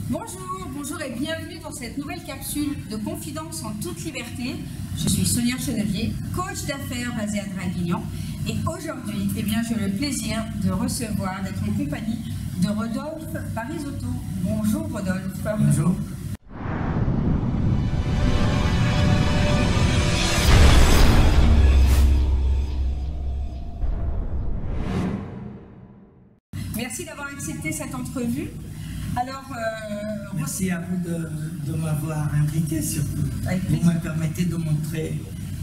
Bonjour et bienvenue dans cette nouvelle capsule de Confidence en toute liberté. Je suis Sonia Chenevier, coach d'affaires basée à Draguignan. Et aujourd'hui, j'ai le plaisir de recevoir, d'être en compagnie de Rodolphe Parisotto. Bonjour Rodolphe. Bonjour. Merci d'avoir accepté cette entrevue. Alors, merci à vous de m'avoir invité surtout. Vous me permettez de montrer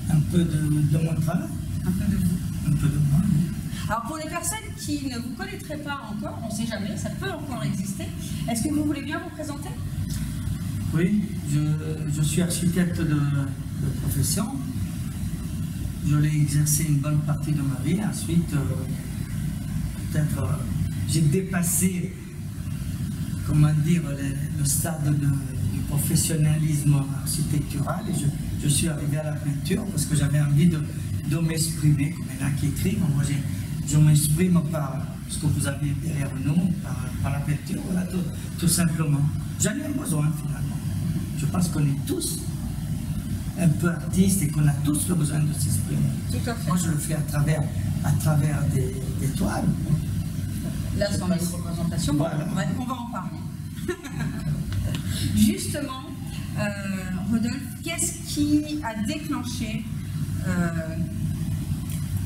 un peu de mon travail. Un peu de vous. Un peu de moi. Alors pour les personnes qui ne vous connaîtraient pas encore, on ne sait jamais, ça peut encore exister. Est-ce que vous voulez bien vous présenter? Oui, je suis architecte de profession. Je l'ai exercé une bonne partie de ma vie. Ensuite, peut-être j'ai dépassé, comment dire, le stade du professionnalisme architectural et je suis arrivé à la peinture parce que j'avais envie de m'exprimer, comme il y en a qui écrivent. Moi, je m'exprime par ce que vous avez derrière nous, par la peinture, voilà, tout simplement. J'en ai besoin finalement. Je pense qu'on est tous un peu artistes et qu'on a tous le besoin de s'exprimer. Tout à fait. Moi, je le fais à travers des toiles. Là, c'est une représentation, voilà. On va en parler. Justement, Rodolphe, qu'est-ce qui a déclenché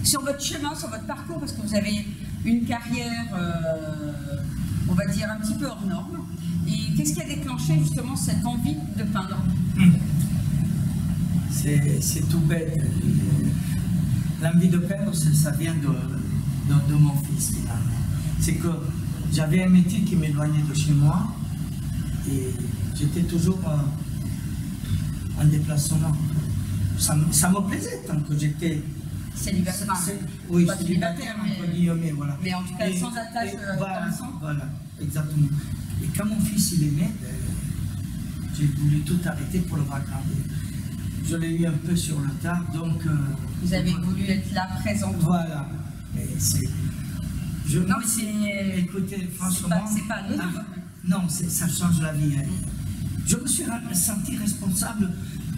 sur votre chemin, sur votre parcours, parce que vous avez une carrière, on va dire, un petit peu hors norme, et qu'est-ce qui a déclenché justement cette envie de peindre? C'est tout bête. L'envie de peindre, ça vient de mon fils, finalement. C'est que j'avais un métier qui m'éloignait de chez moi et j'étais toujours en déplacement. Ça me plaisait tant que j'étais célibataire. Oui, pas célibataire, mais voilà. Mais en tout cas, sans attache voilà, exactement. Et quand mon fils il est né, j'ai voulu tout arrêter pour le voir grandir. Je l'ai eu un peu sur le tard, donc... vous avez voulu être là, présent. Voilà. Non, mais c'est... Écoutez, franchement... C'est pas anodin. Non, ça change la vie. Hein. Je me suis senti responsable.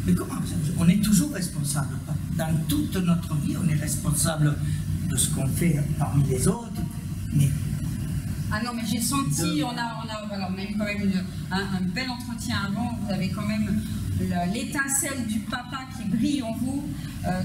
Mais comment? On est toujours responsable. Dans toute notre vie, on est responsable de ce qu'on fait parmi les autres. Mais... Ah non, mais j'ai senti, on a eu quand même un bel entretien avant. Vous avez quand même l'étincelle du papa qui brille en vous,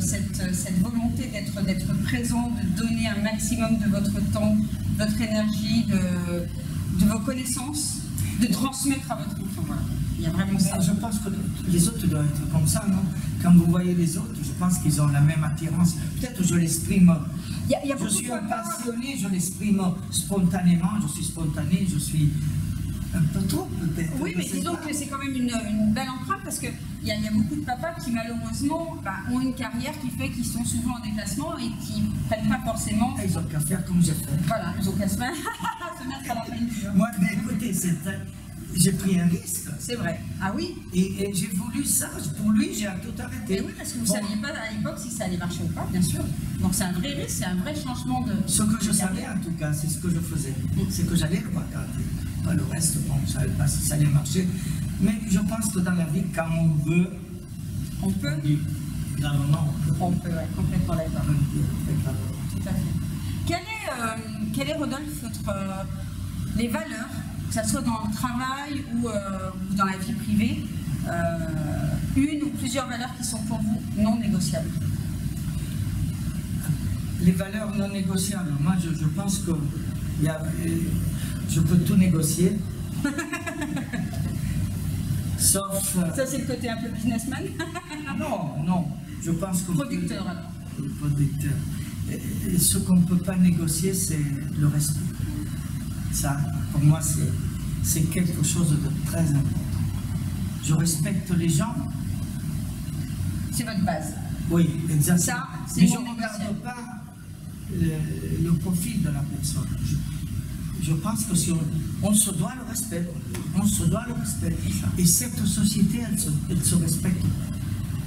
cette volonté d'être présent, de donner un maximum de votre temps, de votre énergie, de vos connaissances, de transmettre à votre enfant. Voilà. Il y a vraiment ça. Je pense que les autres doivent être comme ça, non? Quand vous voyez les autres, je pense qu'ils ont la même attirance. Peut-être que je l'exprime. Je suis un passionné, je l'exprime spontanément, je suis spontané, je suis un peu trop peut-être. Oui, mais disons que c'est quand même une belle empreinte parce qu'il y a beaucoup de papas qui malheureusement ont une carrière qui fait qu'ils sont souvent en déplacement et qui ne prennent pas forcément... Ils ont qu'à faire comme j'ai fait. Voilà, ils ont qu'à se mettre à la peinture. Moi, mais écoutez, j'ai pris un risque. C'est vrai. Ah oui? Et j'ai voulu ça. Pour lui, j'ai tout arrêté. Mais oui, parce que vous ne saviez pas à l'époque si ça allait marcher ou pas, bien sûr. Donc c'est un vrai risque, c'est un vrai changement de... Ce que je savais en tout cas, c'est ce que je faisais. C'est que j'allais le regarder. Pas le reste, bon, je ne savais pas si ça allait marcher. Mais je pense que dans la vie, quand on veut... On peut? Gravement, on peut, ouais, complètement d'accord. Tout à fait. Quel est Rodolphe, les valeurs, que ce soit dans le travail ou dans la vie privée, une ou plusieurs valeurs qui sont pour vous non négociables? Les valeurs non négociables, moi je pense que je peux tout négocier. Sauf... Ça c'est le côté un peu businessman? Non, je pense que... Producteur alors. Producteur. Et ce qu'on ne peut pas négocier, c'est le respect. Ça, pour moi, c'est quelque chose de très important. Je respecte les gens. C'est votre base. Oui, exactement. Ça, mais je ne regarde pas le profil de la personne. Je pense que si on se doit le respect, on se doit le respect. Et cette société, elle se respecte.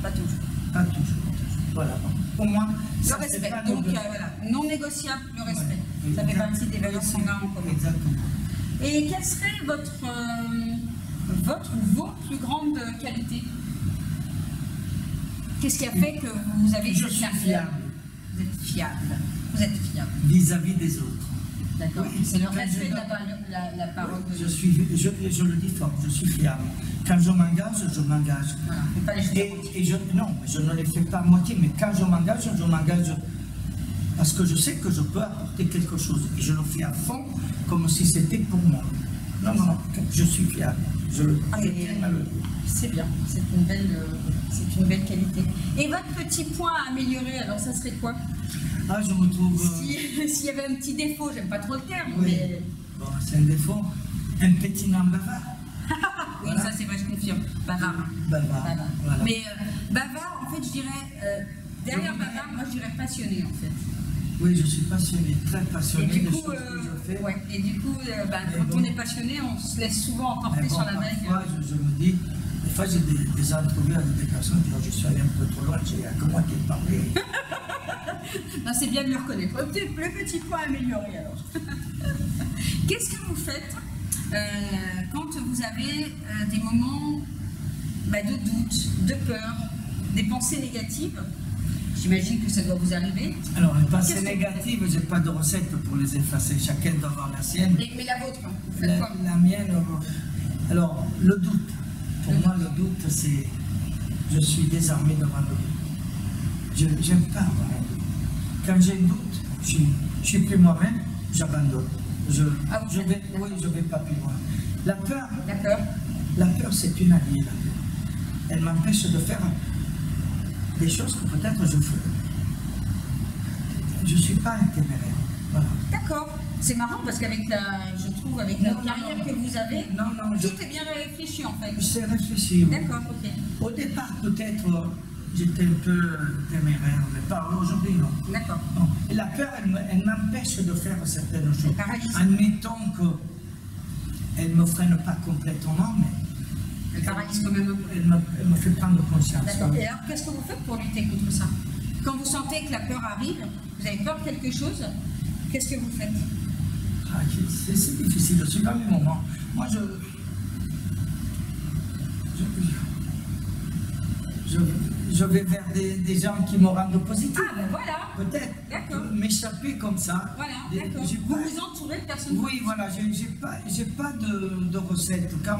Pas toujours. Pas toujours. Voilà. Pour moi, le respect. Donc voilà, non négociable, le respect. Ouais, ça fait partie des valeurs qu'on a en commun. Exactement. Et quel serait votre votre ou vos plus grandes qualités? Qu'est-ce qui a fait que vous avez Je suis fiable. Vous êtes fiable. Vous êtes fiable. Vis-à-vis des autres. D'accord. Oui, C'est le quand respect je- de la parole de je le dis fort, je suis fiable. Quand je m'engage, je m'engage. Voilà, faut pas les choses à moitié. Non, je ne les fais pas à moitié, mais quand je m'engage parce que je sais que je peux apporter quelque chose. Et je le fais à fond, comme si c'était pour moi. Non, je suis fiable. Je tiens à le dire. C'est bien, c'est une belle qualité. Et votre petit point à améliorer, alors ça serait quoi? Ah, je me trouve... S'il y avait un petit défaut, j'aime pas trop le terme, oui. mais... Bon, c'est un défaut. Un petit nom bavard. Oui, Voilà. ça c'est vrai, je confirme. Bavard. Bavard. Voilà. Mais bavard, en fait, je dirais, derrière bavard, moi je dirais passionné en fait. Oui, je suis passionné, très passionné Et du des coup, choses que je fais. ouais, et du coup quand bon. on est passionné, on se laisse souvent emporter Mais bon, sur la vague. parfois, je me dis, des fois j'ai des entrevues avec des personnes qui disent je suis allé un peu trop loin, j'ai que moi qui ai parlé. Ben, c'est bien de le reconnaître. Le petit point amélioré alors. Qu'est-ce que vous faites quand vous avez des moments de doute, de peur, des pensées négatives? J'imagine que ça doit vous arriver. Alors, les pensées négatives, je n'ai pas de recette pour les effacer. Chacun doit avoir la sienne. Mais la vôtre, vous faites quoi? La mienne, alors, le doute. Pour moi, le doute, c'est... Je suis désarmé devant le doute. Je n'aime pas avoir un doute. Quand j'ai un doute, je ne suis plus moi-même, j'abandonne. Je ne vais pas plus loin. La peur, c'est une alliée, la peur. Elle m'empêche de faire des choses que peut-être je ferai. Je ne suis pas un téméraire. Voilà. D'accord. C'est marrant parce qu'avec je trouve, avec la carrière que vous avez, tout est bien réfléchi en fait. C'est réfléchi. Oui. D'accord, ok. Au départ, peut-être, j'étais un peu téméraire, mais pas aujourd'hui, non. D'accord. Non. Et la peur, elle m'empêche de faire certaines choses. Paralyse. Admettons qu'elle ne me freine pas complètement, mais Elle paralyse quand même un peu. elle me fait prendre conscience. D'accord. Et alors, qu'est-ce que vous faites pour lutter contre ça? Quand vous sentez que la peur arrive, vous avez peur de quelque chose, qu'est-ce que vous faites? Ah, c'est difficile, c'est pas le moment. Moi, je vais vers des gens qui me rendent positif. Ah, ben voilà. Peut-être. D'accord. M'échapper comme ça. Voilà, d'accord. Vous vous entourez de personnes. Oui, voilà, j'ai pas de recette. Quand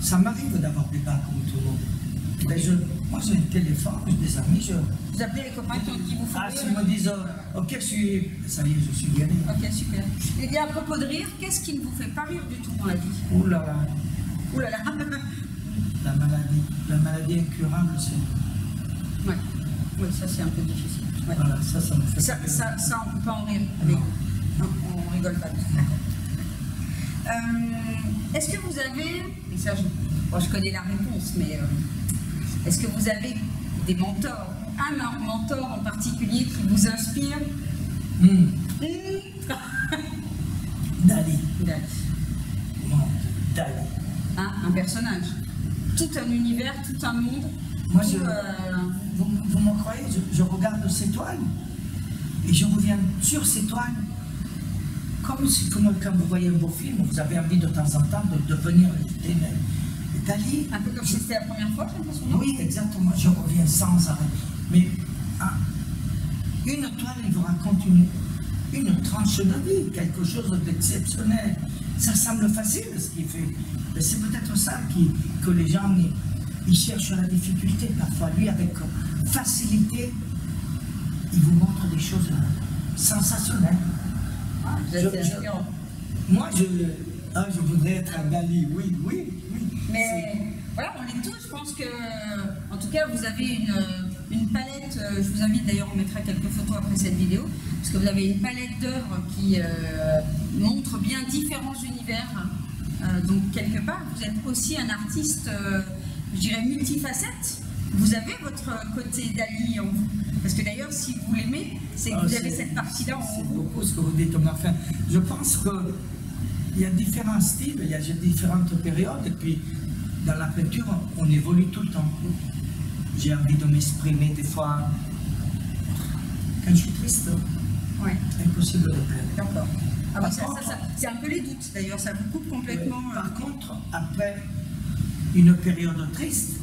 ça m'arrive d'avoir des bacs comme tout le monde. Ben moi, j'ai un téléphone, j'ai des amis. Vous appelez les copains qui vous font Ah, rire. s'ils me disent, ok, ça y est, je suis guéri. Ok, super. Et bien, à propos de rire, qu'est-ce qui ne vous fait pas rire du tout dans la vie? Ouh là là. Ouh là là. La maladie incurable, c'est... Ouais. Oui, ça c'est un peu difficile. Ouais. Voilà, ça me fait... Ça, on ne peut pas en rire avec vous. Non, on rigole pas. Est-ce que vous avez, et ça je connais la réponse, mais est-ce que vous avez des mentors, un mentor en particulier qui vous inspire? Dali. Dali. Non, Dali. Hein, un personnage. Tout un univers, tout un monde. Moi, vous me croyez, je regarde ces toiles et je reviens sur ces toiles comme quand vous voyez un beau film, vous avez envie de temps en temps de venir écouter Dali. Un peu comme si c'était la première fois, j'ai l'impression, non? Oui, exactement, je reviens sans arrêt. Mais une toile, elle vous raconte une tranche de vie, quelque chose d'exceptionnel. Ça semble facile ce qu'il fait. Mais c'est peut-être ça que les gens ils cherchent la difficulté. Parfois, lui, avec facilité, il vous montre des choses sensationnelles. Moi, je voudrais être un Dali, oui. Mais voilà, on est tous, je pense que, en tout cas, vous avez une palette, je vous invite d'ailleurs, on mettra quelques photos après cette vidéo, parce que vous avez une palette d'œuvres qui montre bien différents univers. Donc, quelque part, vous êtes aussi un artiste, je dirais, multifacette. Vous avez votre côté Dali en vous. Parce que d'ailleurs, si vous l'aimez, c'est que vous avez cette partie-là en vous. C'est beaucoup ce que vous dites, enfin, je pense qu'il y a différents styles, il y a différentes périodes, et puis dans la peinture, on évolue tout le temps. J'ai envie de m'exprimer des fois. Quand je suis triste, impossible de peindre. D'accord. Ah bah c'est un peu les doutes, d'ailleurs, ça vous coupe complètement. Par contre, après, une période triste.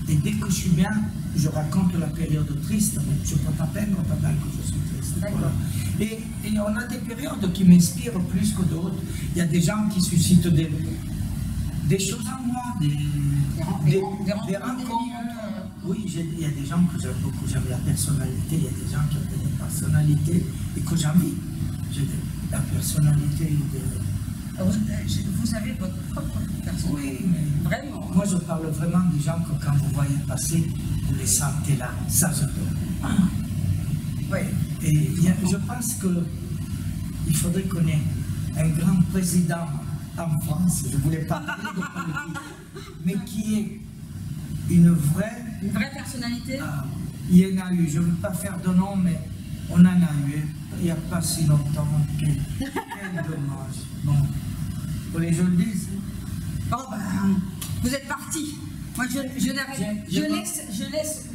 Et dès que je suis bien, je raconte la période triste. Je peux pas peindre pendant que je suis triste. Voilà. Et on a des périodes qui m'inspirent plus que d'autres. Il y a des gens qui suscitent des choses en moi, des rencontres. Oui, il y a des gens que j'aime beaucoup. J'aime la personnalité. Il y a des gens qui ont des personnalités et que j'envie. J'ai la personnalité de... Vous avez votre propre personnalité. Oui, mais vraiment. Moi, je parle vraiment des gens que quand vous voyez passer, vous les sentez là. Ça, j'adore. Oui. Et je pense qu'il faudrait qu'on ait un grand président en France, je ne voulais pas parler de politique, mais qui est une vraie personnalité. Il y en a eu, je ne veux pas faire de nom, mais on en a eu, il n'y a pas si longtemps. Quel dommage. Bon, pour les je le dis. Oh ben, vous êtes parti. Moi, je laisse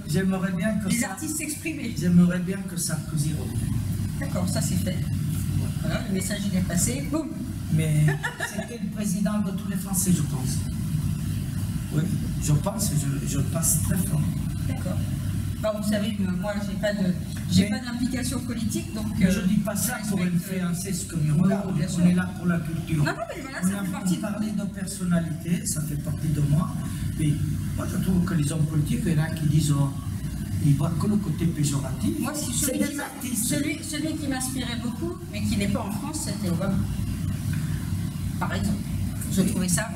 j'aimerais bien que les artistes s'exprimer. J'aimerais bien que Sarkozy revienne. D'accord, ça c'est fait. Voilà, le message il est passé. Boum. Mais c'était le président de tous les Français, je pense. Oui, je pense, je passe très fort. D'accord. Bon, vous savez que moi, j'ai pas d'implication politique, donc... Mais je ne dis pas ça pour influencer ce que nous regardons. On est là pour la culture. Non, mais voilà, ça fait partie de parler de personnalité, ça fait partie de moi. Mais moi, je trouve que les hommes politiques, il y en a qui disent... ils voient que le côté péjoratif. Moi, celui qui m'inspirait beaucoup, mais qui n'est pas en France, c'était Obama. Par exemple. Je trouvais ça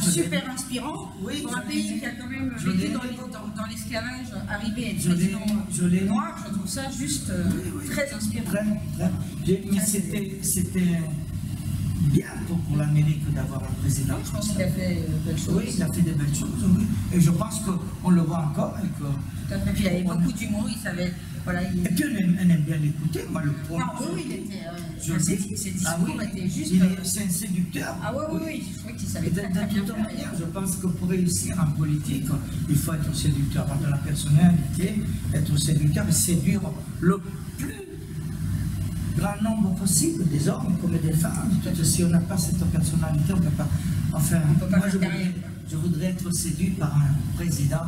super inspirant pour un pays qui a quand même vécu dans l'esclavage, arrivé à être président noir. Je trouve ça juste très inspirant. Mais c'était bien pour l'Amérique d'avoir un président. Je pense qu'il a fait de belles choses. Oui, il a fait des belles choses. Oui. Et je pense qu'on le voit encore. Tout à fait. Puis il avait beaucoup d'humour, il savait. Voilà, Et puis on aime bien l'écouter, moi le point. Oui, il était. Ses discours étaient juste. C'est un séducteur. Ah oui, je trouvais qu'il savait très bien faire. Je pense que pour réussir en politique, il faut être séducteur de la personnalité, être séducteur et séduire le plus grand nombre possible des hommes comme des femmes. Si on n'a pas cette personnalité, on ne peut pas. Enfin, moi je voudrais être séduit par un président.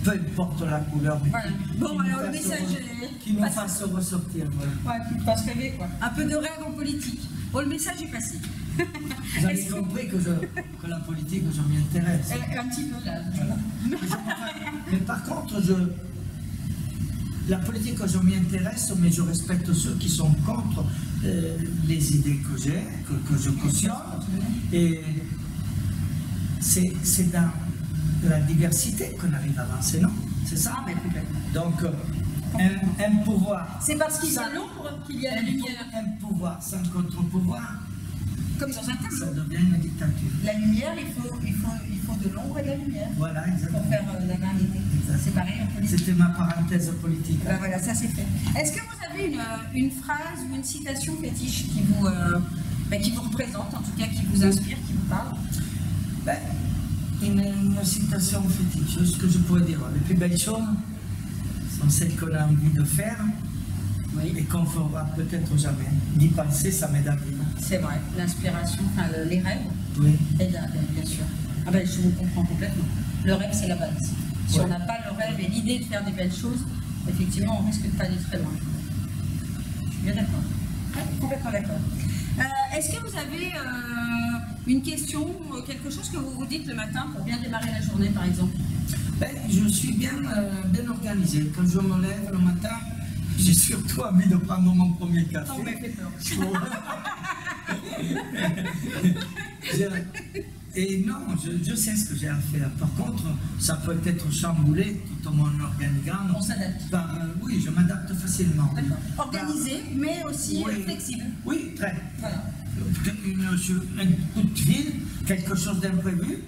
Peu importe la couleur, mais le message qui nous fasse ressortir. Voilà. Ouais, qui nous fasse rêver, quoi. Un peu de rêve en politique. Bon, le message est passé. Vous avez compris que la politique, je m'y intéresse. Un petit peu là. Mais par contre, la politique, je m'y intéresse, mais je respecte ceux qui sont contre les idées que j'ai, que je cautionne. Et c'est dans la diversité qu'on arrive à avancer, non? C'est ça? Mais complètement. Donc, un pouvoir... C'est parce qu'il y a l'ombre qu'il y a la lumière. Un pouvoir sans contre-pouvoir, comme dans un tableau. Ça devient une dictature. La lumière, il faut de l'ombre et de la lumière. Voilà, exactement. Pour faire la variété. C'est pareil en politique. C'était ma parenthèse politique. Ben voilà, ça c'est fait. Est-ce que vous avez une phrase ou une citation fétiche qui vous représente, en tout cas qui vous inspire, qui vous parle? Une citation fétiche, ce que je pourrais dire. Les plus belles choses sont celles qu'on a envie de faire et qu'on ne fera peut-être jamais. D'y penser, ça m'aide à vivre. C'est vrai, l'inspiration, enfin, les rêves, bien sûr. Ah ben, je vous comprends complètement. Le rêve, c'est la base. Si on n'a pas le rêve et l'idée de faire des belles choses, effectivement, on risque de pas aller très loin. Je suis bien d'accord. Ouais, complètement d'accord. Est-ce que vous avez une question, quelque chose que vous vous dites le matin pour bien démarrer la journée, par exemple? Je suis bien organisé. Quand je me lève le matin, j'ai surtout envie de prendre mon premier café. Oh, mais fait peur. Et non, je sais ce que j'ai à faire. Par contre, ça peut être chamboulé tout mon organigramme. On s'adapte. Oui, je m'adapte facilement. D'accord. Organisé, mais aussi flexible. Oui, très. Voilà. Un coup de fil, quelque chose d'imprévu,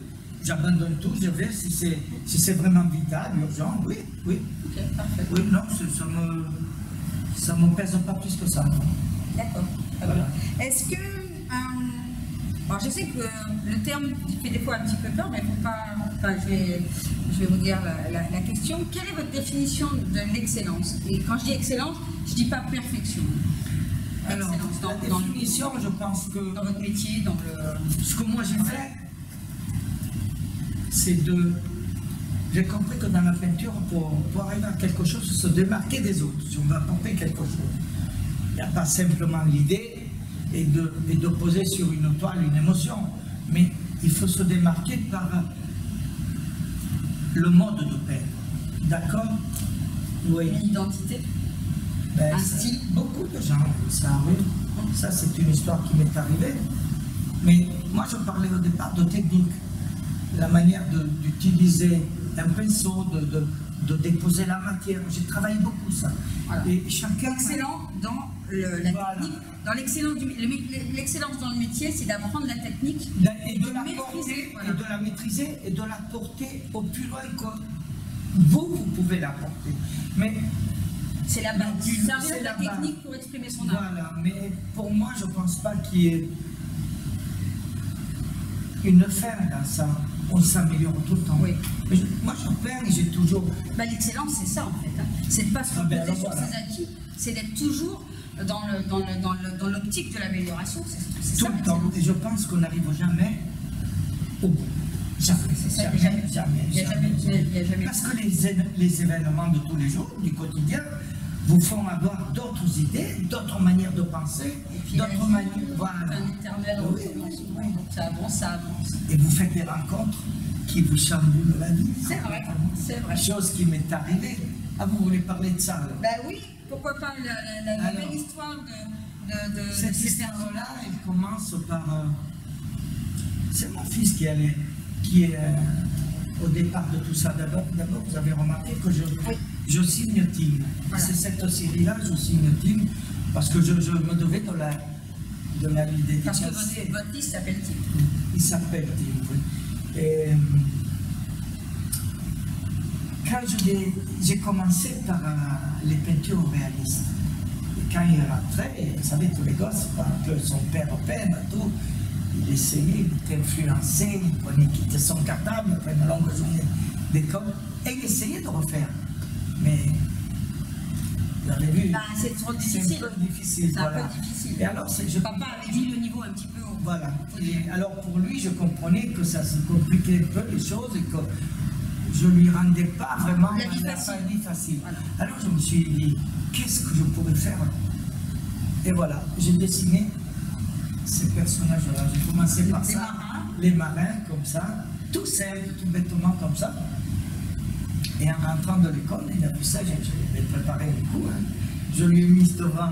j'abandonne tout, je vais, si c'est vraiment vital, urgent, oui. Ok, parfait. Oui, non, ça me pèse pas plus que ça. D'accord. Voilà. Est-ce que... alors je sais que le terme fait des fois un petit peu peur, mais il ne faut pas... Enfin, je vais vous dire la question. Quelle est votre définition de l'excellence? Et quand je dis excellence, je ne dis pas perfection. Alors, la définition, je pense que... Dans votre métier, dans le... Ce que moi j'ai fait, c'est de... J'ai compris que dans la peinture, pour arriver à quelque chose, il faut se démarquer des autres, si on veut apporter quelque chose. Il n'y a pas simplement l'idée et de poser sur une toile une émotion, mais il faut se démarquer par le mode de peindre. D'accord? Oui. Une identité, Ben, un ça, style. beaucoup de gens, ça arrive. Ça, c'est une histoire qui m'est arrivée. Mais moi, je parlais au départ de technique. La manière d'utiliser un pinceau, de déposer la matière. J'ai travaillé beaucoup ça. Voilà. Et chacun... Excellent dans la Voilà. technique. Dans l'excellence dans le métier, c'est d'apprendre la technique Et de la maîtriser, porter, voilà. et de la maîtriser, et de la porter au plus loin que vous pouvez la porter. Mais c'est la base. Donc, Ça c'est de la la base. technique pour exprimer son art. voilà, mais pour moi, je ne pense pas qu'il y ait une fin dans ça. On s'améliore tout le temps. Oui. Mais moi, je peins et j'ai toujours... Bah, l'excellence, c'est ça en fait. Hein. C'est de ne pas se Ah ben, reposer alors, sur voilà. ses acquis, c'est d'être toujours dans l'optique de l'amélioration. C'est Tout ça, le temps. l'excellence. Et je pense qu'on n'arrive jamais au bout. Jamais. C'est ça, Jamais. il n'y a jamais. Parce que les événements de tous les jours, du quotidien, vous font avoir d'autres idées, d'autres manières de penser, Et puis la d'autres vie, manières... c'est Voilà. un éternel Oui, recommencement. oui. Donc ça avance, ça avance. Et vous faites des rencontres qui vous chamboulent la vie. C'est vrai, c'est vrai. Chose qui m'est arrivée. Ah, vous voulez parler de ça alors? Ben oui, pourquoi pas la Alors, belle histoire de Cette ces histoire-là, elle commence par... c'est mon fils qui est au départ de tout ça. D'abord, vous avez remarqué que je signe Tim. Voilà. C'est cette série-là, je signe Tim, parce que je me devais de la lui Parce dédicacer. que votre fils s'appelle Tim. Il s'appelle Tim, oui. Et, quand j'ai commencé par les peintures réalistes, et quand il rentrait, vous savez, tous les gosses, que son père peint, tout, il essayait, il était influencé, il prenait, quittait son cartable après une longue journée d'école, et il essayait de refaire. Mais, vous avez vu, Ben, c'est trop c'est difficile. un peu difficile. C'est un voilà. peu difficile. Et alors, Papa avait mis le niveau un petit peu haut. voilà. Et alors pour lui, je comprenais que ça se compliquait un peu les choses et que je lui rendais pas vraiment La vie facile. la vie facile. Voilà. Alors je me suis dit, qu'est-ce que je pourrais faire? Et voilà, j'ai dessiné ces personnages-là. J'ai commencé par Les ça, marins. les marins comme ça, tout simple, tout bêtement comme ça. Et en rentrant de l'école, il a vu ça, j'avais préparé le coup. Hein. Je lui ai mis devant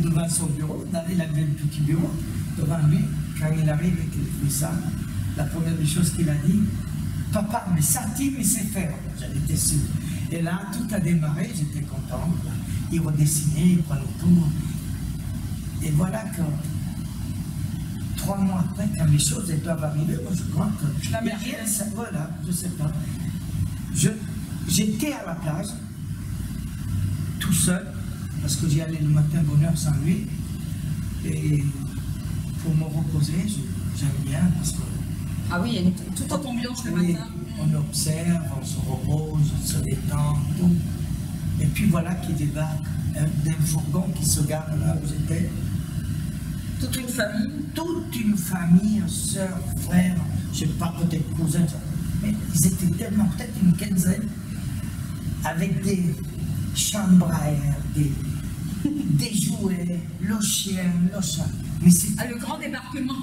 devant son bureau, il avait un petit bureau, devant lui, quand il arrive et qu'il fait ça, la première des choses qu'il a dit, papa, mais ça, Tim, il sait faire. J'en étais sûr. Et là, tout a démarré, j'étais content. Il redessinait, il prenait tout. Et voilà que 3 mois après, quand les choses elles doivent arriver, moi je crois que il n'y a rien, ça, voilà, je sais pas. J'étais à la plage, tout seul, parce que j'y allais le matin bonne heure sans lui, et pour me reposer, j'aime bien, parce que Ah oui, il y a toute autre ambiance le oui, matin. on observe, on se repose, on se détend, tout. Et puis voilà qu'il débarque d'un fourgon qui se gare là où j'étais. Toute une famille. Toute une famille, sœurs, frères, je sais pas, peut-être cousins, mais ils étaient tellement, peut-être une quinzaine, avec des chambres à air, des jouets, le chien, le chat. Mais Ah, le grand débarquement.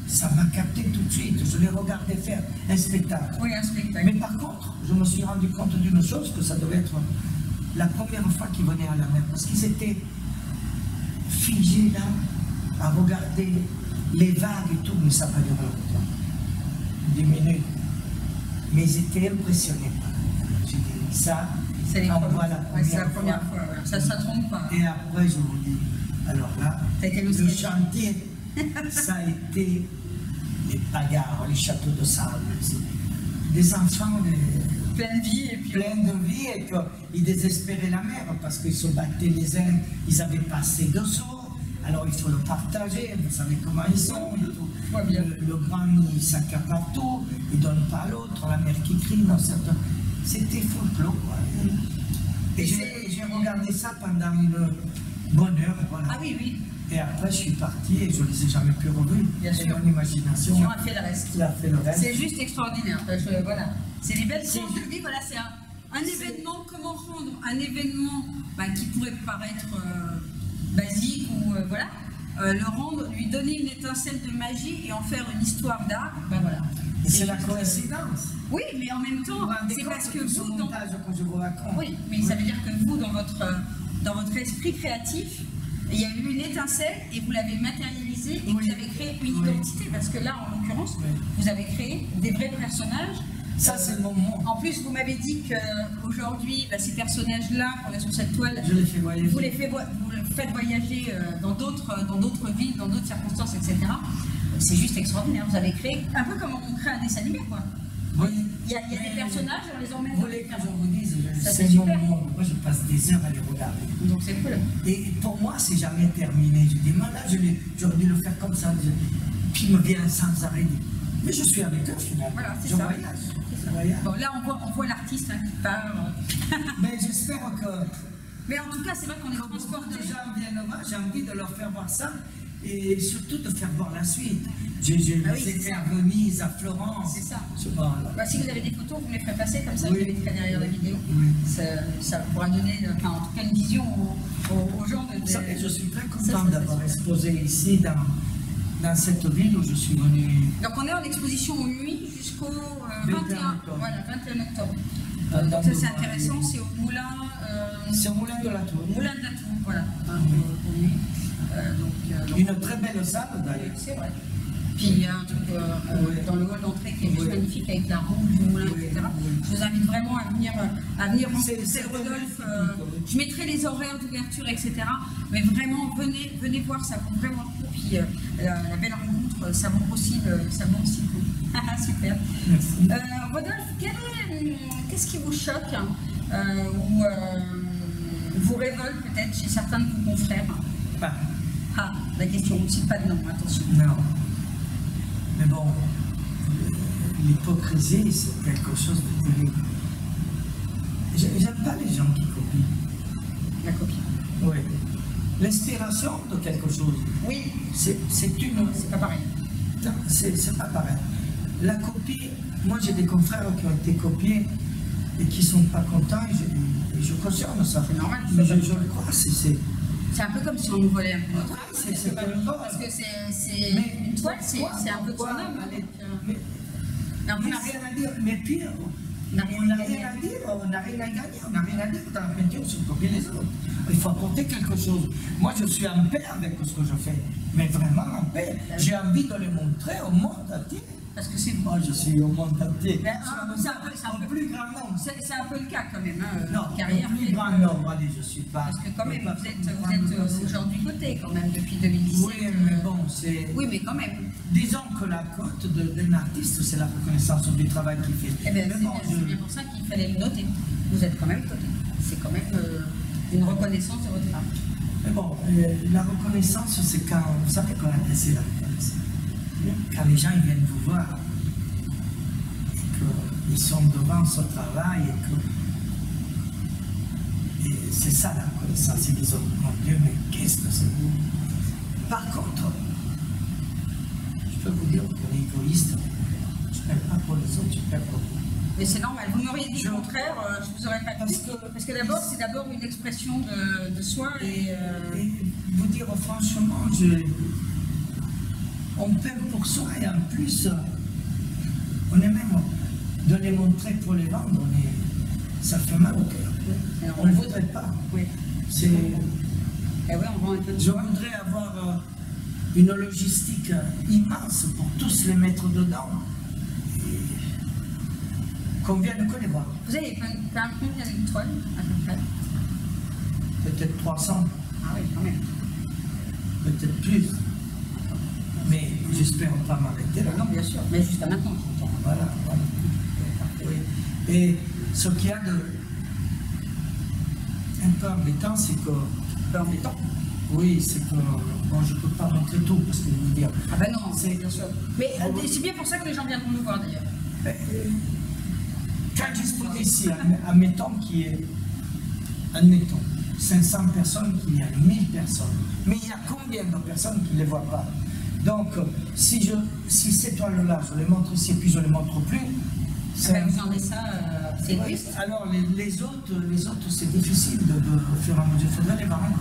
ça m'a capté tout de suite, je les regardais faire un spectacle. Oui, un spectacle. Mais par contre, je me suis rendu compte d'une chose, que ça devait être la première fois qu'ils venaient à la mer, parce qu'ils étaient figés là, à regarder les vagues et tout, mais ça n'a pas duré longtemps. 10 minutes. Mais ils étaient impressionnés. J'ai dit, ça, C'est on voit la ouais, c'est la première première fois. fois. Ouais. Ça ne trompe pas. Et après, je vous dis, alors là, Ça a été le le sketch. chantier, ça a été les bagarres, les châteaux de sable, des enfants Pleine vie et puis. pleins de vie et qu'ils désespéraient la mer parce qu'ils se battaient les uns, ils avaient pas assez de seaux, alors il faut le partager, vous savez comment ils sont. Ouais, bien. Le grand, il s'accapare tout, il donne pas à l'autre, la mer qui crie, non, c'était folklore. Quoi. Et j'ai regardé ça pendant une bonne heure. Voilà. Ah oui, oui. Et après, je suis parti et je ne les ai jamais plus revus. Bien et sûr. mon imagination a fait le reste. a fait le reste. C'est juste extraordinaire. Voilà. C'est des belles choses de vie. Voilà, c'est un événement. Comment rendre un événement qui pourrait paraître basique ou voilà, le rendre, lui donner une étincelle de magie et en faire une histoire d'art. Voilà. Et c'est la coïncidence. Oui, mais en même temps, c'est parce que vous, quand je vous raconte. Oui, mais ça veut dire que vous, dans votre esprit créatif, il y a eu une étincelle et vous l'avez matérialisée et vous avez créé une identité. Parce que là, en l'occurrence, vous avez créé des vrais personnages. Ça, c'est le moment. En plus, vous m'avez dit qu'aujourd'hui, ces personnages-là, qu'on a sur cette toile, je les fais voyager. Vous les faites voyager dans d'autres villes, dans d'autres circonstances, etc. C'est juste extraordinaire. Vous avez créé, un peu comme on crée un dessin animé, quoi. Oui. Il y a des personnages, on les emmène. Vous voulez que je vous dise, c'est mon monde. Moi, je passe des heures à les regarder. Donc c'est cool. Et pour moi, c'est jamais terminé. Je dis, moi, là, j'aurais dû le faire comme ça. Puis me vient sans arrêt. Mais je suis avec eux, finalement. Voilà, c'est ça. Voyage. Bon, là, on voit l'artiste qui parle. Mais j'espère que... Mais en tout cas, c'est vrai qu'on est transporté. Les gens viennent là-bas, j'ai envie de leur faire voir ça. Et surtout de faire voir la suite. J'ai les été à Venise, à Florence. C'est ça. Si vous avez des photos, vous me les ferez passer comme ça, vous les mettrez derrière la vidéo. Oui. Ça pourra donner, en tout cas, une vision aux gens. Je suis très content d'avoir exposé ici, dans cette ville où je suis venu. Donc on est en exposition nuit jusqu'au 21 octobre. Voilà, 21 octobre. Donc ça c'est intéressant, c'est au moulin. C'est au moulin de la Tour. Moulin de la Tour, voilà. Donc, une très belle salle d'ailleurs. C'est vrai. Puis il y a un truc dans le hall d'entrée qui est juste magnifique avec la roue du moulin, etc. Je vous invite vraiment à venir rencontrer Rodolphe. Je mettrai les horaires d'ouverture, etc. Mais vraiment, venez voir, ça vaut vraiment le coup. Puis la belle rencontre, ça vaut aussi le coup. Super. Merci. Rodolphe, qu'est-ce qui vous choque ou vous révolte peut-être chez certains de vos confrères? La question, on ne cite pas de nom, attention. Non. Mais bon, l'hypocrisie, c'est quelque chose de terrible. J'aime pas les gens qui copient. La copie. Oui. L'inspiration de quelque chose. Oui. C'est pas pareil. Non, c'est pas pareil. La copie, moi j'ai des confrères qui ont été copiés et qui ne sont pas contents, et je cautionne ça. C'est normal. Mais je le crois, c'est un peu comme si on nous volait un peu. C'est pas le cas. Parce que une toile, c'est un peu de son âme. Mais on n'a rien à dire. Mais pire, on n'a rien à dire, on n'a rien à gagner, on n'a rien à dire dans la peinture sur copier les autres. Il faut apporter quelque chose. Moi, je suis en paix avec ce que je fais, mais vraiment en paix. J'ai envie de le montrer au monde entier. Parce que c'est moi, je suis au monde entier. C'est un plus grand nombre. C'est un peu le cas quand même. Non, carrière. Plus grand nombre, allez, je suis pas. Parce que quand même, vous êtes aujourd'hui coté quand même depuis 2017. Oui, mais bon, c'est. Oui, mais quand même. Disons que la cote d'un artiste, c'est la reconnaissance du travail qu'il fait. Eh bien, c'est bien pour ça qu'il fallait le noter. Vous êtes quand même coté. C'est quand même une reconnaissance de votre art. Mais bon, la reconnaissance, c'est quand vous savez qu'on a laissé la reconnaissance. Quand les gens ils viennent vous voir et qu'ils sont devant ce travail et c'est ça la reconnaissance. Ils disent, oh mon Dieu, mais qu'est-ce que c'est beau. Par contre, je peux vous dire qu'on est égoïste. Je ne perds pas pour les autres, je perds pour vous. Mais c'est normal, vous m'auriez dit le contraire, je ne vous aurais pas dit. Parce que d'abord, c'est d'abord une expression de soi. Et vous dire franchement, on peint pour soi et en plus, on est même de les montrer pour les vendre, ça fait mal au cœur. On ne voudrait pas. Oui. C'est. Et oui, on rend un peu de je voudrais avoir une logistique immense pour tous les mettre dedans. Qu'on vienne que les voir. Vous avez peint combien de toiles à peu près? Peut-être 300. Ah oui, quand même. Peut-être plus. Mais j'espère pas m'arrêter là. Non, bien sûr, mais jusqu'à maintenant. Voilà. Oui. Et ce qu'il y a de un peu embêtant, c'est que. Un peu embêtant? Oui, c'est que. Bon, je ne peux pas montrer tout, parce que je veux dire. Ah ben non, c'est bien sûr. Mais c'est bien pour ça que les gens viendront nous voir d'ailleurs. Quand j'expose ici, admettons qui est. Admettons. 500 personnes qu'il y a 1000 personnes. Mais il y a combien de personnes qui ne les voient pas? Donc, si ces toiles-là, je les montre ici et puis je ne les montre plus, vous en ça, c'est égoïste. Alors, les autres c'est difficile au fur et à mesure. Il faudrait les vendre.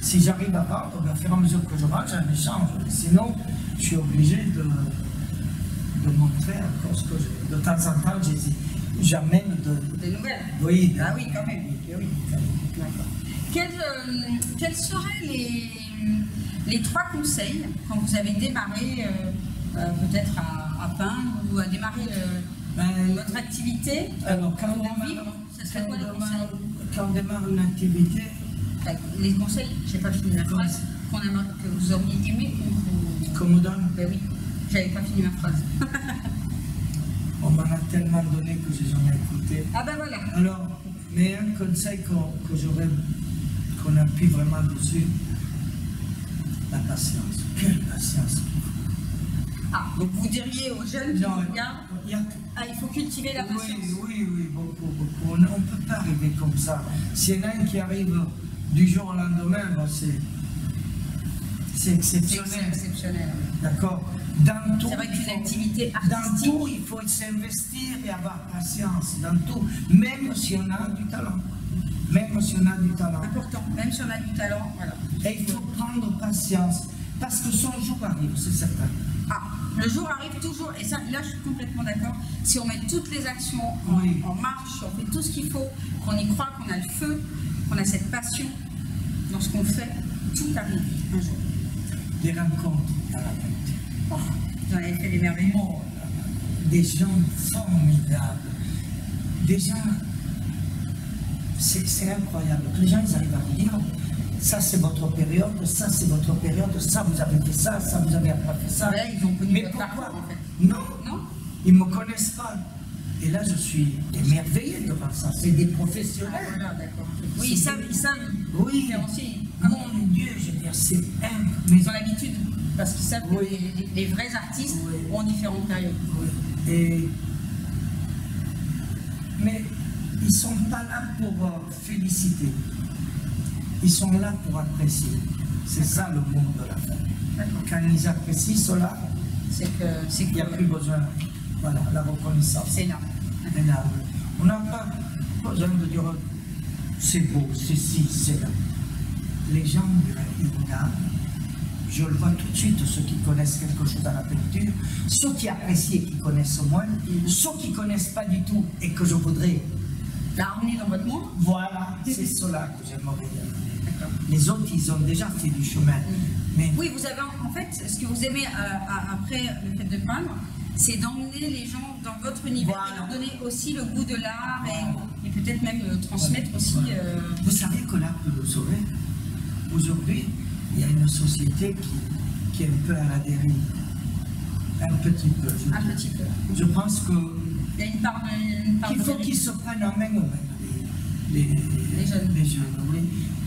Si j'arrive à vendre, au fur et à mesure que je vends, j'en échange. Sinon, je suis obligé de montrer encore ce que j'ai. De temps en temps, j'amène des nouvelles. Oui. Ah oui, quand même. Oui. Quels seraient les 3 conseils quand vous avez démarré peut-être à peindre ou à démarrer votre activité? Alors, quand on démarre une activité, les conseils, je n'ai pas fini la phrase, que vous auriez aimé qu'on me donne. Ben oui, j'avais pas fini ma phrase. On m'en a tellement donné que j'ai jamais écouté. Ah ben voilà. Alors, mais un conseil qu'on appuie vraiment dessus, la patience. Quelle patience! Ah, donc vous diriez aux jeunes qui regardent, il faut cultiver la patience. Oui, beaucoup. On ne peut pas arriver comme ça. S'il y en a un qui arrive du jour au lendemain, bon, c'est exceptionnel. C'est exceptionnel. D'accord? C'est vrai qu'une activité artistique. Dans tout, il faut s'investir et avoir patience. Dans tout, même si on a du talent. Important, même si on a du talent, voilà. Et il faut prendre patience, parce que son jour arrive, c'est certain. Ah, le jour arrive toujours, et ça, là je suis complètement d'accord. Si on met toutes les actions en marche, on fait tout ce qu'il faut, qu'on y croit, qu'on a le feu, qu'on a cette passion dans ce qu'on fait, tout arrive un jour. Des rencontres à la tête. Vous en avez fait des merveilles. Des gens formidables, des gens, c'est incroyable. Les gens, ils arrivent à vous dire, ça c'est votre période, ça c'est votre période, ça vous avez fait ça, ça vous avez pas fait ça. Ouais, ils ont connu votre pourquoi parcours, en fait. Non, ils ne me connaissent pas. Et là, je suis émerveillé devant ça. C'est des professionnels. Ah, voilà, d'accord. Oui, ils savent oui. différencier. Mon Dieu, je veux dire, c'est mais ils ont l'habitude, parce qu'ils savent que les vrais artistes ont différentes périodes. Oui. Mais ils ne sont pas là pour féliciter. Ils sont là pour apprécier. C'est ça le monde de la fête. Quand ils apprécient cela, il n'y a plus besoin. Voilà, la reconnaissance. C'est là. On n'a pas besoin de dire c'est beau, c'est ci, c'est là. Les gens, ils regardent. Je le vois tout de suite, ceux qui connaissent quelque chose à la peinture, ceux qui apprécient et qui connaissent au moins, ceux qui ne connaissent pas du tout et que je voudrais la ramener dans votre monde. Voilà, c'est cela que j'aimerais. Les autres, ils ont déjà fait du chemin. Mais... Oui, vous avez en fait, ce que vous aimez après le fait de peindre, c'est d'emmener les gens dans votre univers et leur donner aussi le goût de l'art et peut-être même transmettre aussi... Vous savez que l'art peut nous sauver. Aujourd'hui, il y a une société qui est un peu à la dérive. Un petit peu. Je pense que... Il y a une part qu'il faut qu'ils se prennent en main les jeunes, oui,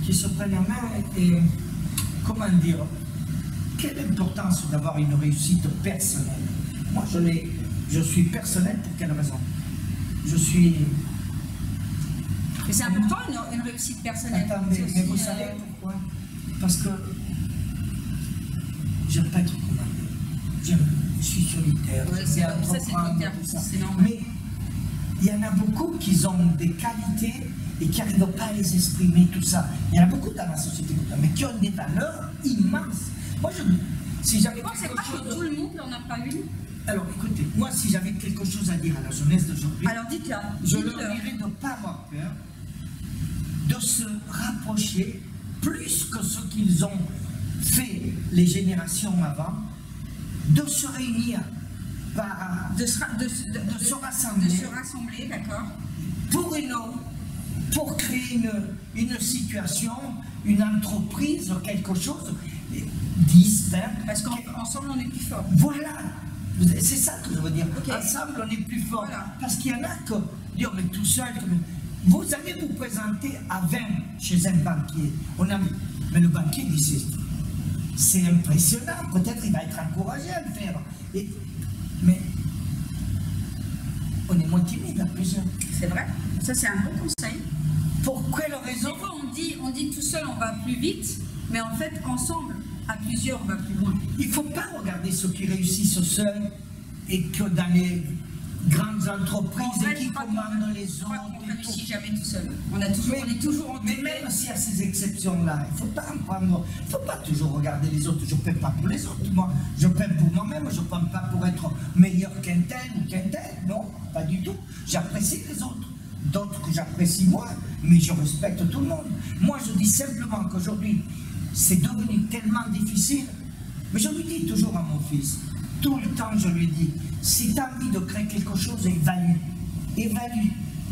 qui se prennent en main et, comment dire, quelle importance d'avoir une réussite personnelle. Moi, je suis personnel pour quelle raison? Je suis... Mais c'est important une réussite personnelle. Attendez, mais vous savez pourquoi? Parce que j'aime pas être commandé. Je suis solitaire. Ouais, ça, c'est solitaire, c'est normal. Mais il y en a beaucoup qui ont des qualités et qui n'arrivent pas à les exprimer, tout ça. Il y en a beaucoup dans la société, mais qui ont des valeurs immenses. Moi, si j'avais c'est pas que tout le monde n'en a pas une. Alors, écoutez, moi, si j'avais quelque chose à dire à la jeunesse d'aujourd'hui, alors dites-le. Je leur dirais de ne pas avoir peur, de se rapprocher plus que ce qu'ils ont fait les générations avant, de se réunir, de se rassembler, d'accord, pour créer une situation, une entreprise, quelque chose, 10, 20. Parce qu'ensemble on est plus fort. Voilà, c'est ça que je veux dire. Okay. Ensemble on est plus fort. Voilà. Parce qu'il y en a que dire mais tout seul. Vous allez vous présenter à 20 chez un banquier. Mais le banquier dit c'est impressionnant. Peut-être il va être encouragé à le faire. Mais on est moins timide à plusieurs. C'est vrai. Ça c'est un bon conseil. Pour quelle raison? Des fois, on dit tout seul, on va plus vite, mais en fait, ensemble, à plusieurs, on va plus loin. Il ne faut pas regarder ceux qui réussissent seuls et que dans les grandes entreprises et qui commandent les autres. On ne réussit jamais tout seul. On est toujours en mais même s'il y a ces exceptions-là, il ne faut pas en prendre. Il ne faut pas toujours regarder les autres. Je ne peins pas pour les autres. Moi, je peins pour moi-même. Je ne peins pas pour être meilleur qu'un tel ou qu'un tel. Non, pas du tout. J'apprécie les autres. D'autres que j'apprécie moi, mais je respecte tout le monde. Moi, je dis simplement qu'aujourd'hui, c'est devenu tellement difficile. Mais je lui dis toujours à mon fils, tout le temps je lui dis, si tu as envie de créer quelque chose, évalue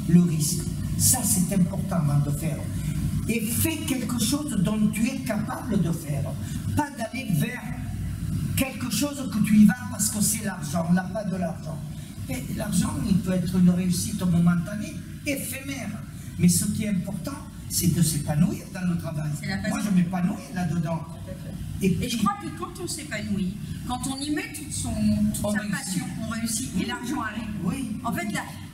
le risque. Ça, c'est important avant de faire. Et fais quelque chose dont tu es capable de faire. Pas d'aller vers quelque chose que tu y vas parce que c'est l'argent, on n'a pas de l'argent. Et l'argent, il peut être une réussite momentanée, éphémère. Mais ce qui est important, c'est de s'épanouir dans le travail. Moi, je m'épanouis là-dedans. Et je crois que quand on s'épanouit, quand on y met toute sa passion, on réussit et l'argent arrive. Oui. En fait,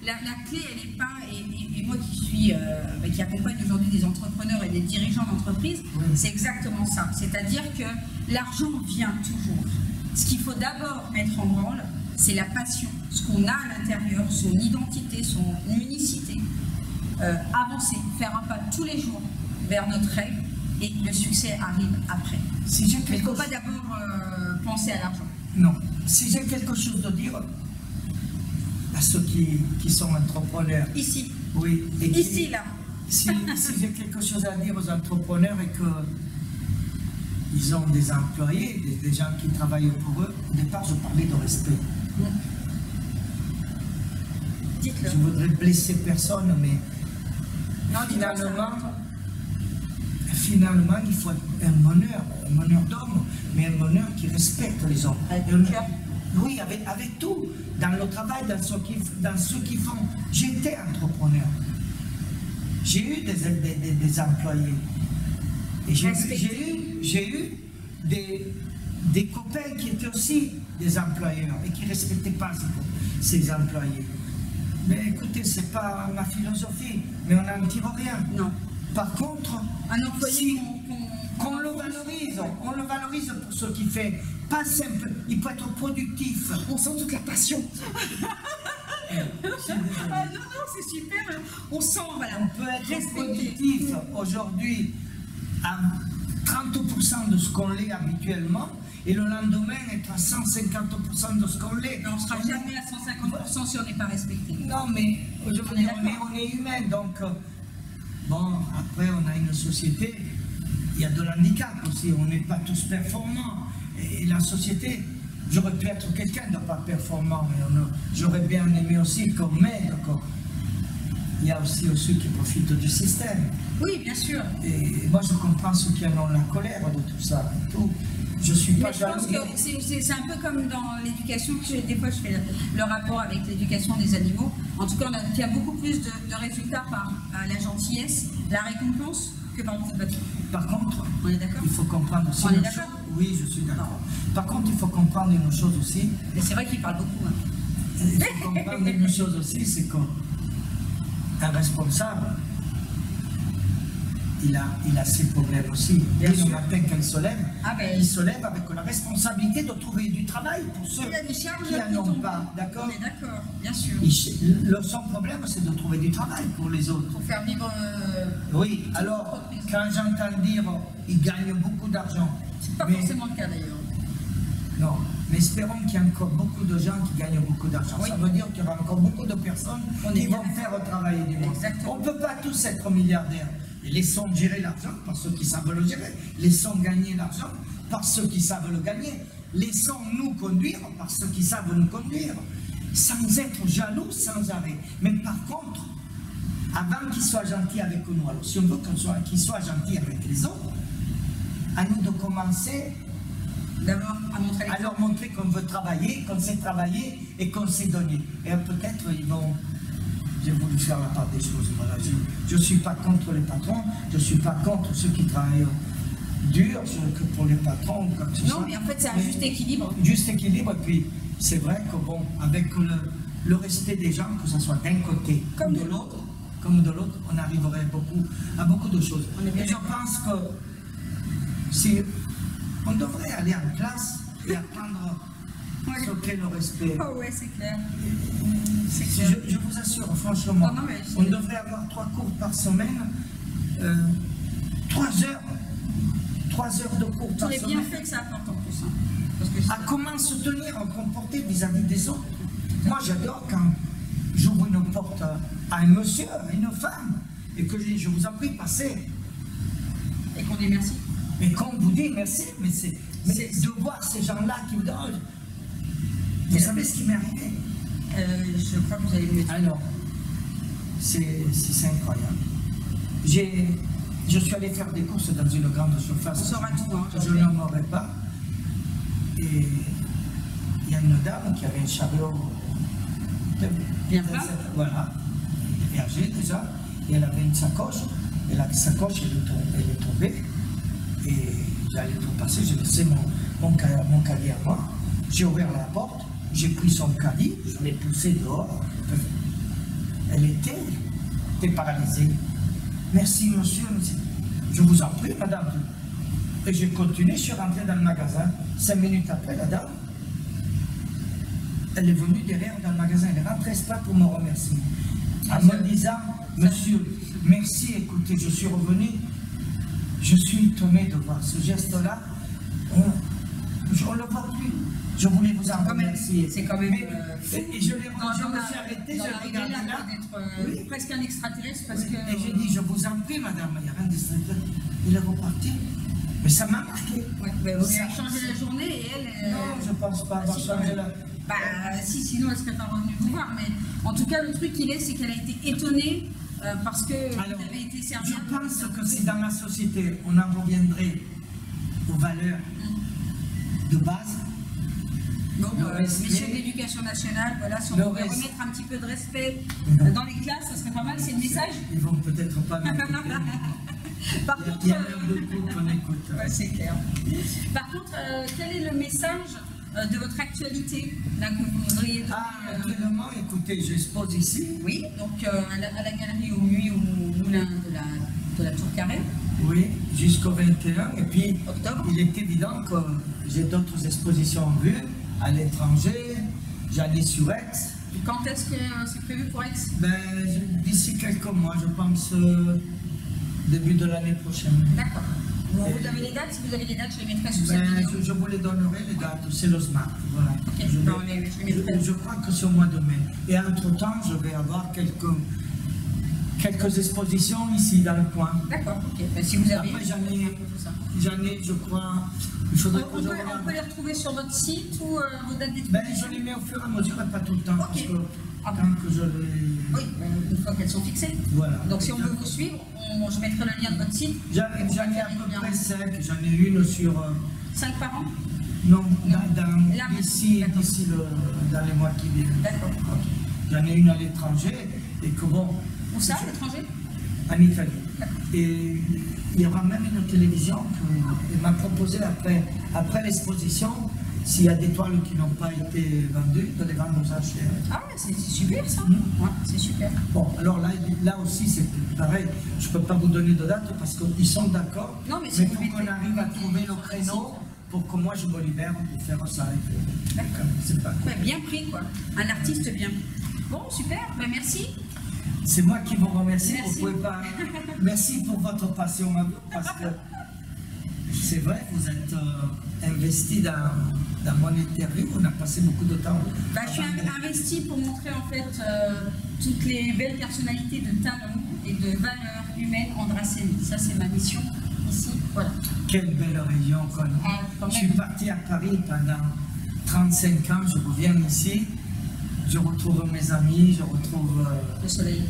la clé, elle n'est pas, et moi qui accompagne aujourd'hui des entrepreneurs et des dirigeants d'entreprise, c'est exactement ça. C'est-à-dire que l'argent vient toujours. Ce qu'il faut d'abord mettre en branle, c'est la passion, ce qu'on a à l'intérieur, son identité, son unicité. Avancer, faire un pas tous les jours vers notre rêve et le succès arrive après. Mais il ne faut pas d'abord penser à l'argent. Non. Si j'ai quelque chose à dire à ceux qui sont entrepreneurs. Ici. Oui. Ici, là. Si j'ai quelque chose à dire aux entrepreneurs et qu'ils ont des employés, des gens qui travaillent pour eux, au départ, je parlais de respect. Dites-le. Je voudrais blesser personne, mais non, finalement, il faut un meneur d'hommes, mais un meneur qui respecte les hommes. Oui, avec tout, dans le travail, dans ce qu'ils font. J'étais entrepreneur. J'ai eu des employés. Et j'ai eu des copains qui étaient aussi des employeurs et qui ne respectaient pas ces employés. Mais écoutez, ce n'est pas ma philosophie, mais on n'en tire rien. Non. Par contre, un employé qu'on le valorise pour ce qu'il fait. Pas simple, il peut être productif. On sent toute la passion. Non, c'est super. On sent, voilà. On peut être productif aujourd'hui à 30% de ce qu'on l'est habituellement. Et le lendemain, être à 150% de ce qu'on l'est. On ne sera jamais à 150% si on n'est pas respecté. Non, mais aujourd'hui, on est humain, donc bon, après, on a une société, il y a de l'handicap aussi, on n'est pas tous performants. Et la société, j'aurais pu être quelqu'un de pas performant, mais j'aurais bien aimé aussi qu'on m'aide. Il y a aussi ceux qui profitent du système. Oui, bien sûr. Et moi, je comprends ceux qui en ont la colère de tout ça. Et tout. Je suis pas jaloux. Je pense que c'est un peu comme dans l'éducation, des fois je fais le rapport avec l'éducation des animaux. En tout cas, on obtient beaucoup plus de résultats par la gentillesse, la récompense, que par le coup de bâton. Par contre, on est d'accord. Il faut comprendre aussi une chose. Oui, je suis d'accord. Par contre, il faut comprendre une chose aussi. Mais c'est vrai qu'il parle beaucoup. Hein. Il faut comprendre une chose aussi, c'est qu'un responsable, il a ses problèmes aussi. Et le matin, quand il se lève, il se lève avec la responsabilité de trouver du travail pour ceux qui n'en ont pas. D'accord ? On est d'accord, bien sûr. Son problème, c'est de trouver du travail pour les autres. Pour faire vivre. Oui, alors, quand j'entends dire il gagne beaucoup d'argent. C'est pas forcément le cas d'ailleurs. Non, mais espérons qu'il y a encore beaucoup de gens qui gagnent beaucoup d'argent. Oui. Ça veut dire qu'il y aura encore beaucoup de personnes qui vont faire travailler du monde. On ne peut pas tous être milliardaires. Laissons gérer l'argent par ceux qui savent le gérer. Laissons gagner l'argent par ceux qui savent le gagner. Laissons-nous conduire par ceux qui savent nous conduire. Sans être jaloux, sans arrêt. Mais par contre, avant qu'ils soient gentils avec nous, alors si on veut qu'ils soient gentils avec les autres, à nous de commencer d'abord à leur montrer qu'on veut travailler, qu'on sait travailler et qu'on sait donner. Et peut-être ils vont... J'ai voulu faire la part des choses. Voilà. Je ne suis pas contre les patrons, je ne suis pas contre ceux qui travaillent dur que pour les patrons. Non, mais en fait, c'est un juste équilibre. Juste équilibre, et puis c'est vrai que bon, avec le respect des gens, que ce soit d'un côté comme de l'autre, comme de l'autre, on arriverait à beaucoup de choses. Et je pense que si on devrait aller en classe et apprendre ce qu'est le respect. Oh ouais, c'est clair. Je vous assure, franchement, on devrait avoir 3 cours par semaine, 3 heures de cours par semaine. Tous les bienfaits que ça apporte en plus. Hein. À comment se tenir, en comporter vis-à-vis des autres. Moi, j'adore quand j'ouvre une porte à un monsieur, à une femme, et que je vous en prie, passez. Et qu'on dit merci. Et qu'on vous dit merci, mais de voir ces gens-là qui vous donnent. Vous savez ce qui m'est arrivé? Je crois que vous allez me dire. Alors, c'est incroyable. Je suis allé faire des courses dans une grande surface. On saura tout, hein, je ne m'aurais pas. Et il y a une dame qui avait un chariot bien plat. Voilà, âgée déjà, et elle avait une sacoche, et la sacoche elle est tombée, et j'allais tout passer, j'ai laissé mon caddie à moi, j'ai ouvert la porte, j'ai pris son caddie, je l'ai poussé dehors, elle était paralysée. Merci monsieur, je vous en prie madame. Et j'ai continué, je suis rentré dans le magasin, 5 minutes après la dame, elle est venue derrière dans le magasin, elle est rentrée pas pour me remercier. En me disant, monsieur, merci, écoutez, je suis revenu, je suis étonné de voir ce geste-là, on ne le voit plus. Je voulais vous en remercier. C'est quand même. Et je me suis arrêté, j'ai regardé là. D'être presque un extraterrestre parce que. Et j'ai dit, je vous en prie, madame, il n'y a rien d'extraterrestre. Il est reparti. Mais ça m'a marqué. Ouais, vous avez changé la journée et elle. Non, je ne pense pas avoir changé la. Bah si, sinon elle ne serait pas revenue vous voir. Mais en tout cas, le truc qu'il est, c'est qu'elle a été étonnée parce que vous avez été servi. Je pense que si dans la société, on en reviendrait aux valeurs de base. Bon, messieurs de l'Éducation nationale, voilà, si on pouvait remettre un petit peu de respect dans les classes, ça serait pas mal, c'est le message. Ils vont peut-être pas m'écouter. Par contre, il y a même beaucoup qu'on écoute. Ouais, c'est clair. Par contre, quel est le message de votre actualité là, que vous voudriez donner actuellement, écoutez, j'expose ici. Oui, donc à la galerie au Moulin de la Tour Carrée. Oui, jusqu'au 21. Et puis, octobre. Il est évident que j'ai d'autres expositions en vue, à l'étranger, j'allais sur Aix. Quand est-ce que c'est prévu pour Aix? D'ici quelques mois, je pense début de l'année prochaine. D'accord. Vous avez les dates? Si vous avez les dates, je les mettrai sous cette vidéo. Je vous les donnerai, les dates, c'est le SMART. Voilà. Okay. Je crois que c'est au mois de mai. Et entre-temps, je vais avoir quelques expositions ici dans le coin. D'accord, ok. Si vous avez... Après, j'en ai, je crois... Il faudrait on peut les retrouver sur votre site ou vos dates d'exposition? Je les mets au fur et à mesure et pas tout le temps. Okay. Parce que tant que je les... Oui, une fois qu'elles sont fixées. Voilà. Donc si on veut vous suivre, je mettrai le lien de votre site. J'en ai à peu près 5. J'en ai une sur... 5 par an? Non, d'ici dans les mois qui viennent. D'accord. J'en ai une à l'étranger et que bon... Où ça, à l'étranger? En Italie. Et il y aura même une télévision qui m'a proposé après l'exposition, s'il y a des toiles qui n'ont pas été vendues, de les vendre aux enchères. Ah ouais, c'est super ça. Ouais, c'est super. Bon, alors là aussi c'est pareil, je ne peux pas vous donner de date parce qu'ils sont d'accord, mais il faut qu'on arrive à trouver le créneau pour que moi je me libère pour faire ça. D'accord. Ouais, bien pris quoi, un artiste bien pris. Bon, super, merci. C'est moi qui vous remercie. Merci. Vous pouvez pas... Merci pour votre passion parce que c'est vrai, vous êtes investi dans mon interview. On a passé beaucoup de temps. Je suis investi pour montrer en fait toutes les belles personnalités de talent et de valeurs humaines en Dracénie. Ça, c'est ma mission ici. Voilà. Quelle belle région. Je suis parti à Paris pendant 35 ans. Je reviens ici. Je retrouve mes amis, je retrouve... Le soleil.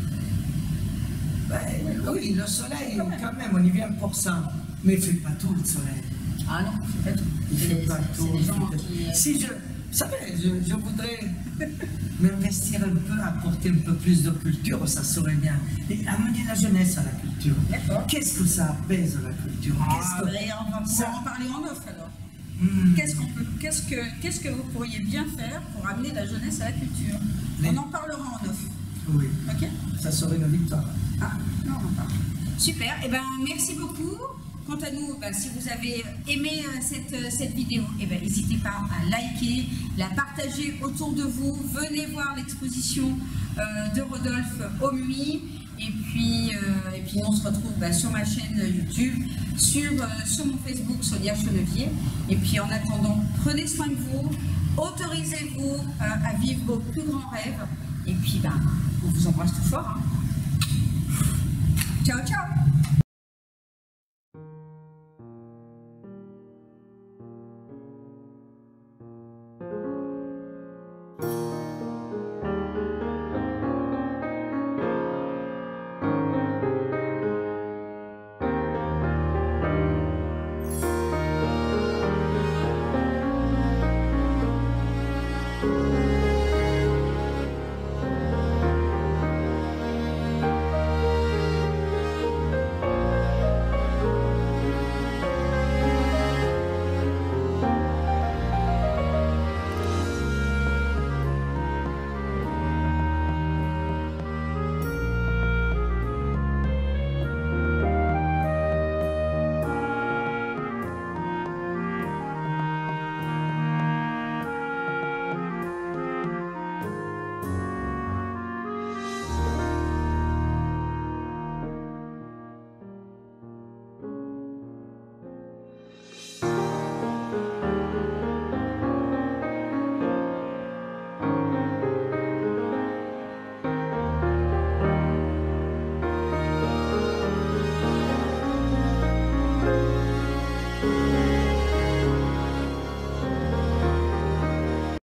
Oui, le soleil, quand même, on y vient pour ça. Mais il ne fait pas tout, le soleil. Ah non, il ne fait pas tout. Il ne fait pas tout. C'est des gens qui... Si vous savez, je voudrais m'investir un peu, apporter un peu plus de culture, ça serait bien. Et amener la jeunesse à la culture. D'accord. Qu'est-ce que ça apaise, la culture? On va pouvoir en parler en off, alors. Qu'est-ce que vous pourriez bien faire pour amener la jeunesse à la culture? On en parlera en off. Oui. Ok. Ça serait une victoire. Ah, non, pas. Super. Eh ben, merci beaucoup. Quant à nous, si vous avez aimé cette vidéo, n'hésitez pas à liker, la partager autour de vous. Venez voir l'exposition de Rodolphe au MUI. Et puis on se retrouve sur ma chaîne YouTube, sur mon Facebook, Sonia Chenevier. Et puis en attendant, prenez soin de vous, autorisez-vous à vivre vos plus grands rêves. Et puis on vous embrasse tout fort. Hein. Ciao, ciao!